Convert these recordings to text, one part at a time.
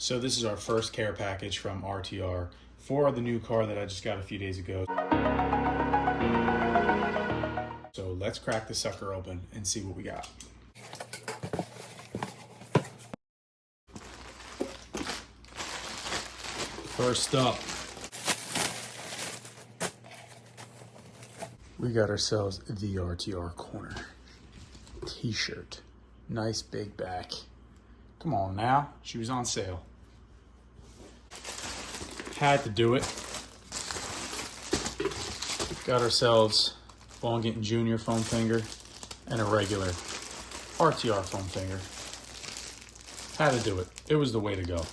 So this is our first care package from RTR for the new car that I just got a few days ago. So let's crack the sucker open and see what we got. First up, we got ourselves the RTR corner t-shirt. Nice big back. Come on now, she was on sale. Had to do it. Got ourselves Vaughn Gittin Jr. foam finger and a regular RTR foam finger. Had to do it. It was the way to go.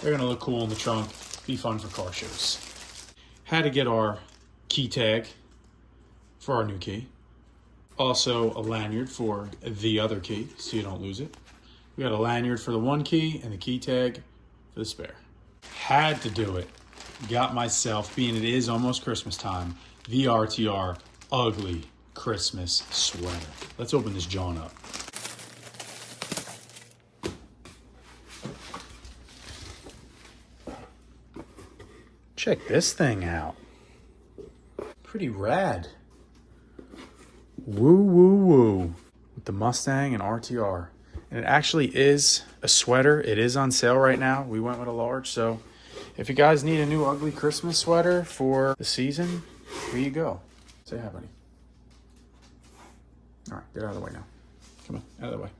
They're gonna look cool in the trunk, be fun for car shows. Had to get our key tag for our new key. Also a lanyard for the other key so you don't lose it. We got a lanyard for the one key and the key tag for the spare. Had to do it. Got myself, being it is almost Christmas time, the RTR ugly Christmas sweater. Let's open this John up. Check this thing out. Pretty rad. Woo, woo, woo. With the Mustang and RTR. And it actually is a sweater. It is on sale right now. We went with a large. So if you guys need a new ugly Christmas sweater for the season, here you go. Say hi, buddy. All right, get out of the way now. Come on, out of the way.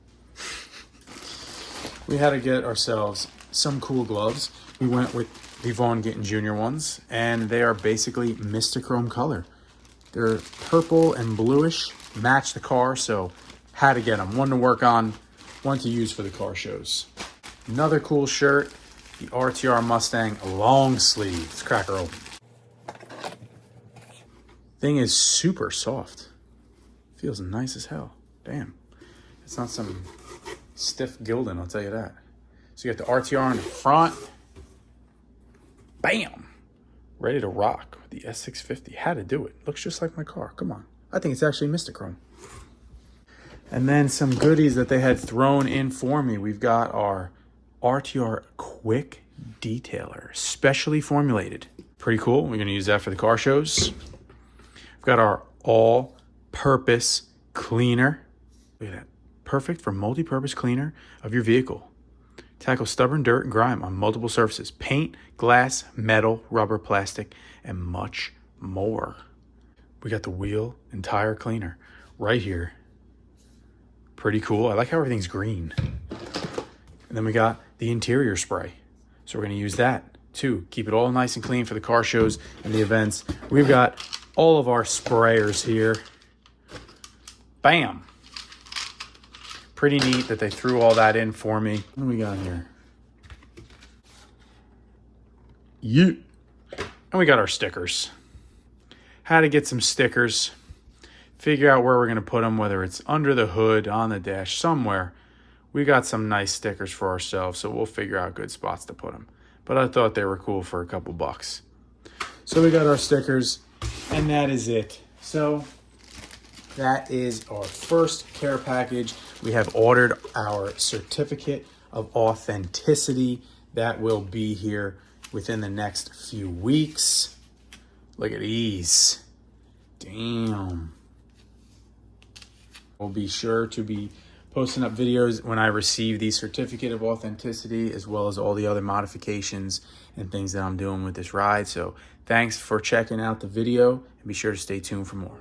We had to get ourselves some cool gloves. We went with the Vaughn Gittin Jr. ones, and they are basically Mistachrome color. They're purple and bluish, match the car, so had to get them. One to work on, one to use for the car shows. Another cool shirt, the RTR Mustang long sleeve. Let's crack her open. Thing is super soft. Feels nice as hell. Damn. It's not some stiff gilding, I'll tell you that. So you got the RTR in the front. Bam! Ready to rock with the S650. Had to do it. Looks just like my car. Come on. I think it's actually Mistachrome. And then some goodies that they had thrown in for me. We've got our RTR Quick Detailer, specially formulated. Pretty cool. We're going to use that for the car shows. We've got our all-purpose cleaner. Look at that. Perfect for multi-purpose cleaner of your vehicle. Tackle stubborn dirt and grime on multiple surfaces. Paint, glass, metal, rubber, plastic, and much more. We got the wheel and tire cleaner right here. Pretty cool. I like how everything's green. And then we got the interior spray. So we're going to use that too. Keep it all nice and clean for the car shows and the events. We've got all of our sprayers here. Bam. Pretty neat that they threw all that in for me. What do we got here? Yeah. And we got our stickers. How to get some stickers. Figure out where we're going to put them, whether it's under the hood, on the dash, somewhere. We got some nice stickers for ourselves, so we'll figure out good spots to put them. But I thought they were cool for a couple bucks. So we got our stickers, and that is it. So that is our first care package. We have ordered our certificate of authenticity. That will be here within the next few weeks. Look at these. Damn. We'll be sure to be posting up videos when I receive the certificate of authenticity, as well as all the other modifications and things that I'm doing with this ride. So thanks for checking out the video, and be sure to stay tuned for more.